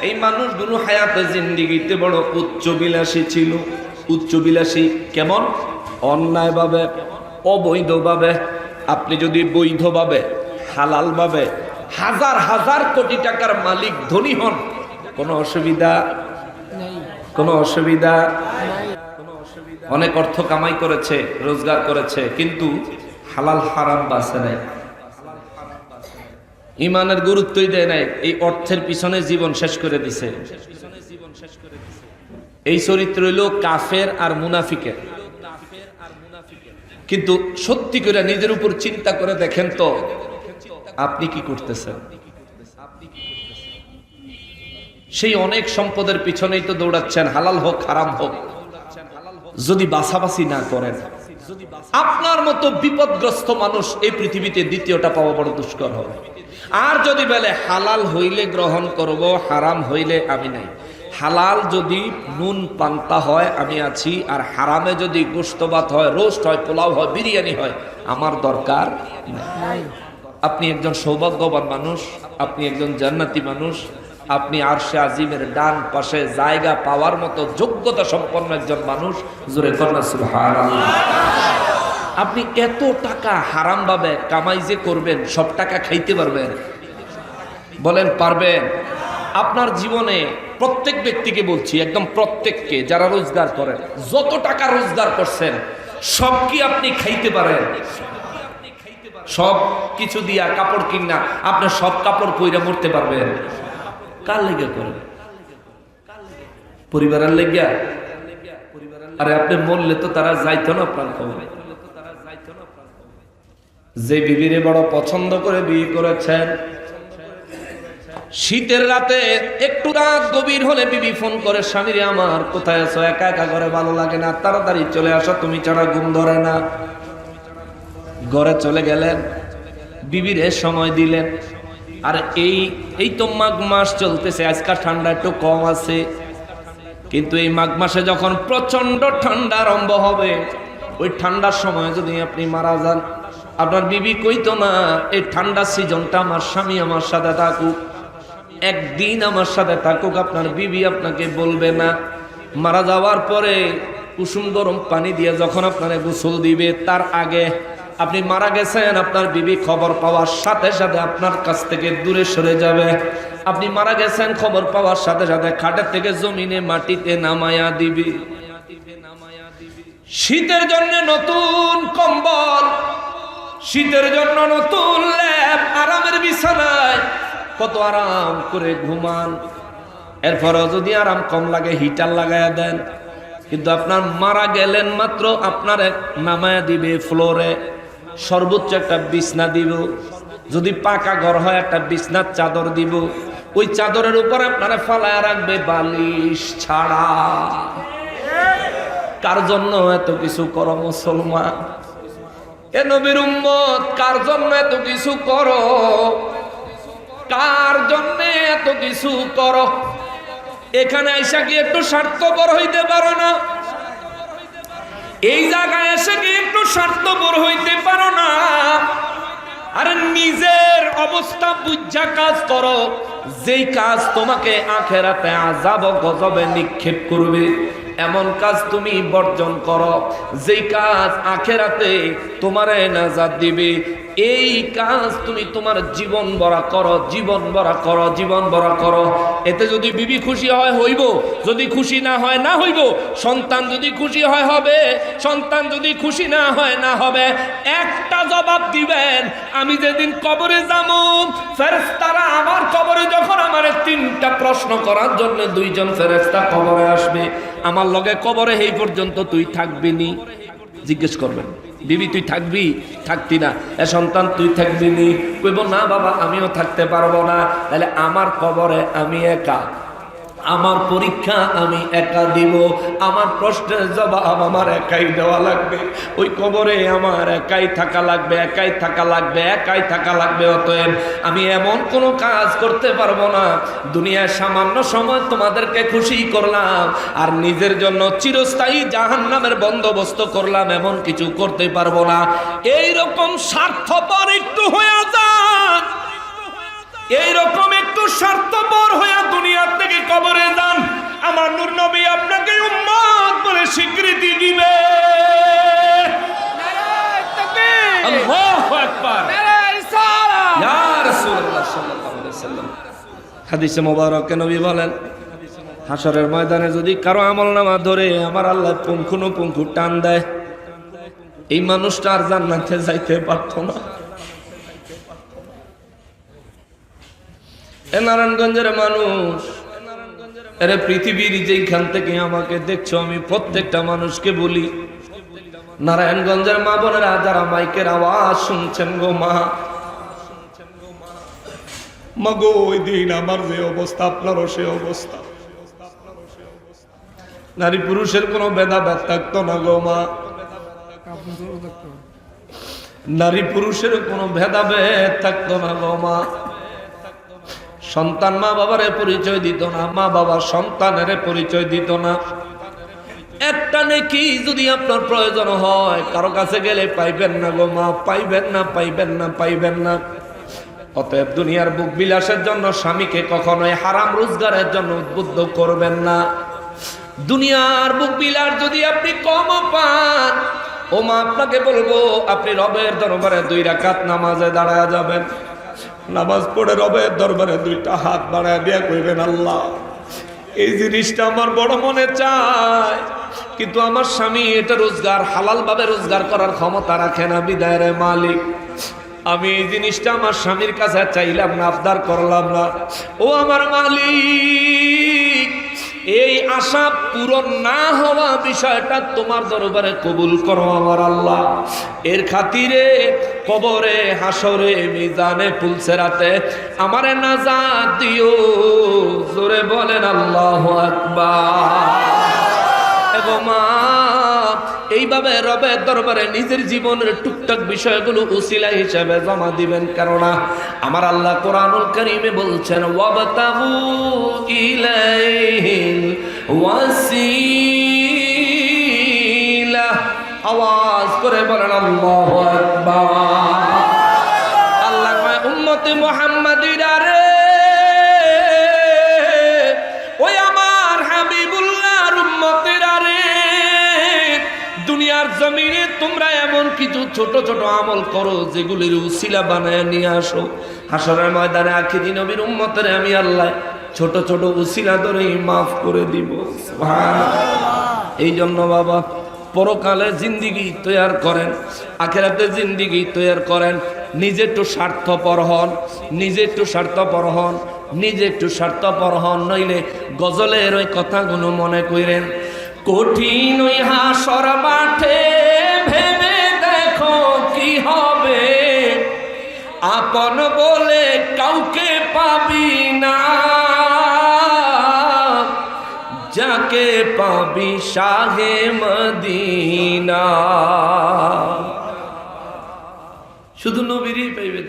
এই মানুষগুলো হায়াতে জিন্দেগিতে বড় উচ্চবিলাসী ছিল। উচ্চবিলাসী কেমন? অন্যায়ভাবে, অবৈধভাবে। আপনি যদি বৈধভাবে, হালালভাবে হাজার হাজার কোটি টাকার মালিক ধনী হন, কোনো অসুবিধা কোনো অসুবিধা অনেক অর্থ কামাই করেছে, রোজগার করেছে, কিন্তু হালাল হারাম বাঁচে নাই, ইমানের গুরুত্বই দেয় নাই, এই অর্থের পিছনে জীবন শেষ করে দিছে। এই চরিত্র হইল কাফের আর মুনাফিকের। কিন্তু সত্যি করে নিজের উপর চিন্তা করে দেখেন তো, আপনি কি করতেছেন? সেই অনেক সম্পদের পিছনেই তো দৌড়াচ্ছেন, হালাল হোক হারাম হোক। যদি বাছাবাছি না করেন, আপনার মতো বিপদগ্রস্ত মানুষ এই পৃথিবীতে দ্বিতীয়টা পাওয়া বড় দুষ্কর হবে। আর যদি বলে হালাল হইলে গ্রহণ করব, হারাম হইলে আমি নাই। হালাল যদি নুন পান্তা হয় আমি আছি, আর হারামে যদি গোশত ভাত হয়, রোস্ট হয়, পোলাও হয়, বিরিয়ানি হয়, আমার দরকার নাই। আপনি একজন সৌভাগ্যবান মানুষ, আপনি একজন জান্নাতি মানুষ, আপনি আরশে আজিমের ডান পাশে জায়গা পাওয়ার মতো যোগ্যতা সম্পন্ন একজন মানুষ। জোরে কন্যা সুবহানাল্লাহ। আপনি এত টাকা হারাম ভাবে কামাই যে করবেন, সব টাকা খাইতে পারবেন? বলেন পারবেন? আপনার জীবনে প্রত্যেক ব্যক্তিকে বলছি, একদম প্রত্যেককে, যারা রোজগার করেন, যত টাকা রোজগার করছেন সব কি আপনি খাইতে পারেন? সব কিছু দিয়া কাপড় কিনা আপনি সব কাপড় পইরা মরতে পারবেন? কার লেগে করেন? পরিবারের লেগে? আরে আপনি মরলে তো তারা যাইতো না আপনার খবরে। যে বিবিরে বড় পছন্দ করে বিয়ে করেছেন, শীতের রাতে একটু রাত গভীর হলে বিবি ফোন করে, স্বামীরে আমার কোথায় আছো, একা একা ঘরে ভালো লাগে না, তাড়াতাড়ি চলে আসো, তুমি ছাড়া ঘুম ধরে না। ঘরে চলে গেলেন, বিবিরে সময় দিলেন। আর এই তো মাঘ মাস চলতেছে, আজকাল ঠান্ডা একটু কম আছে, কিন্তু এই মাঘ মাসে যখন প্রচন্ড ঠান্ডা আরম্ভ হবে, ওই ঠান্ডার সময় যদি আপনি মারা যান, আপনার বিবি কইতো না এই ঠান্ডা সিজনটা আমার স্বামী আমার সাথে থাকুক, একদিন আমার সাথে থাকুক? আপনার বিবি আপনাকে বলবে না। মারা যাওয়ার পরে কুসুম গরম পানি দিয়ে যখন আপনারে গোসল দিবে, তার আগে আপনি মারা গেছেন, আপনার বিবি খবর পাওয়ার সাথে সাথে আপনার কাছ থেকে দূরে সরে যাবে। আপনি মারা গেছেন খবর পাওয়ার সাথে সাথে খাটের থেকে জমিনে মাটিতে নামায়া দিবে। শীতের জন্য নতুন কম্বল, শীতের জন্য নতুন ল্যাপ, আরামের বিছানায় কত আরাম করে ঘুমান। এরপরও যদি আরাম কম লাগে হিটার লাগায়া দেন। কিন্তু আপনার মারা গেলেন মাত্র আপনার নামায়া দিবে ফ্লোরে, সর্বোচ্চ একটা বিছনা দিব, যদি পাকা ঘর হয় একটা বিছনার চাদর দিব, ওই চাদরের উপর আপনারা ফালায়া রাখবে বালিশ ছাড়া। কার জন্য এত কিছু করো মুসলমান? এ নবীর উম্মত, কার জন্য এত কিছু করো? কার জন্য এত কিছু করো? এখানে আইসা কি একটু স্বার্থপর হইতে পারো না? এই জায়গায় এসে কি একটু স্বার্থপর হইতে পারো না? আরে নিজের অবস্থা বুঝা কাজ করো, যেই কাজ তোমাকে আখেরাতে আযাব ও গজবে নিক্ষেপ করবে, এমন কাজ তুমি বর্জন করো, যেই কাজ আখেরাতে তোমারে নাজাত দিবে। এই কাজ তুমি তোমার জীবন ভরা করো, জীবন ভরা করো, জীবন ভরা করো। এতে যদি বিবি খুশি হয় হইব, যদি খুশি না হয় না হইব। সন্তান যদি খুশি হয় হবে, সন্তান যদি খুশি না হয় না হবে। একটা জবাব দিবেন, আমি যেদিন কবরে যাবো, ফেরেশতারা আমার কবরে যখন আমার তিনটা প্রশ্ন করার জন্য দুইজন ফেরেশতা কবরে আসবে, আমার লগে কবরে এই পর্যন্ত তুই থাকবি নি? জিজ্ঞেস করবেন, বিবি তুই থাকবি? থাকতি না। এ সন্তান তুই থাকবি নি? কইব না বাবা আমিও থাকতে পারবো না। তাহলে আমার কবরে আমি একা, আমার পরীক্ষা আমি একা দিব, আমার প্রশ্নের জবাব আমার একাই দেওয়া লাগবে, ওই কবরে আমার একাই থাকা লাগবে, একাই থাকা লাগবে, একাই থাকা লাগবে। অতএব আমি এমন কোনো কাজ করতে পারবো না, দুনিয়ায় সামান্য সময় তোমাদেরকে খুশি করলাম আর নিজের জন্য চিরস্থায়ী জাহান্নামের বন্দোবস্ত করলাম, এমন কিছু করতে পারবো না। এইরকম স্বার্থপর একটু হয়ে যান, এইরকম একটু স্বার্থপর হয়ে দুনিয়া থেকে হাদিসে মোবারকে নবী বলেন, হাসরের ময়দানে যদি কারো আমলনামা ধরে আমার আল্লাহ পুঙ্খানুপুঙ্খু টান দেয়, এই মানুষটা আর জান্নাতে যাইতে পারতো না। এ নারায়ণগঞ্জের মানুষ, এরে পৃথিবীর যেখান থেকে আমাকে দেখছো, আমি প্রত্যেকটা মানুষকে বলি, নারায়ণগঞ্জের মা বোনেরা যারা মাইকের আওয়াজ শুনছেন গো মা, মাগো ওই দিন আমার যে অবস্থা আপনারও সে অবস্থা, নারী পুরুষের কোনো ভেদাভেদ থাকতো না গো মা, নারী পুরুষের কোনো ভেদাভেদ থাকতো না গো মা। সন্তান মা বাবারে পরিচয় দিত না, মা বাবা সন্তানের পরিচয় দিত না। একটা নেকি যদি আপনার প্রয়োজন হয় কারো কাছে গেলে পাইবেন না গো মা, পাইবেন না, পাইবেন না, পাইবেন না। অতএব দুনিয়ার বুক বিলাসের জন্য স্বামীকে কখনোই হারাম রোজগারের জন্য উদ্বুদ্ধ করবেন না। দুনিয়ার বুক বিলাস যদি আপনি কম পান, ও মা আপনাকে বলবো, আপনি রবের দরবারে 2 রাকাত নামাজে দাঁড়ায় যাবেন, নামাজ পড়ে রবের দরবারে 2টা হাত বাড়ায় দিয়া কইবেন, আল্লাহ এই জিনিসটা আমার বড় মনে চায়, কিন্তু আমার স্বামী এটা রোজগার হালাল ভাবে রোজগার করার ক্ষমতা রাখে না, বিদায় রে মালিক আমি এই জিনিসটা আমার স্বামীর কাছে চাইলাম না, আবদার করলাম না, ও আমার মালিক এই আশা পূরণ না হওয়া বিষয়টা তোমার দরবারে কবুল করো আমার আল্লাহ। এর খাতিরে কবরে, হাসরে, মিজানে, পুলসেরাতে আমারে নাজাত দিও, জোরে বলেন আল্লাহু আকবার। এবং মা এইভাবে রবের দরবারে নিজের জীবনের টুকটাক বিষয়গুলো উসিলা হিসেবে জমা দিবেন, কেননা আমার আল্লাহ কোরআনুল কারীমে বলছেন, ওয়াবতাগু ইলাইহিল ওয়াসিলা। আওয়াজ করে বলেন আল্লাহু আকবার। আল্লাহ কয় উম্মতে মুহাম্মাদিরা রে, ওই আমার হাবিবুল্লাহর উম্মতেরা রে, দুনিয়ার জমিনে তোমরা এমন কিছু ছোট ছোট আমল করো যেগুলির উসিলা বানায় নিয়ে আসো, হাসরের ময়দানে আখিরি নবীর উম্মতের আমি আল্লাহ ছোট ছোট উসিলা ধরেই মাফ করে দিব। সুবহানাল্লাহ। এই জন্য বাবা পরকালে জিন্দিগি তৈয়ার করেন, আখিরাতে জিন্দিগি তৈয়ার করেন। নিজে একটু স্বার্থপর হন, নিজে একটু স্বার্থপর হন, নিজে একটু স্বার্থপর হন, নইলে গজলের ওই কথাগুলো মনে করেন। কঠিন ওই হাসর মাঠে ভেবে দেখো কি হবে, আপন বলে কাউকে পাবি না, যাকে পাবি শাহে মদিনা। শুধু নবীরই পাইবেন।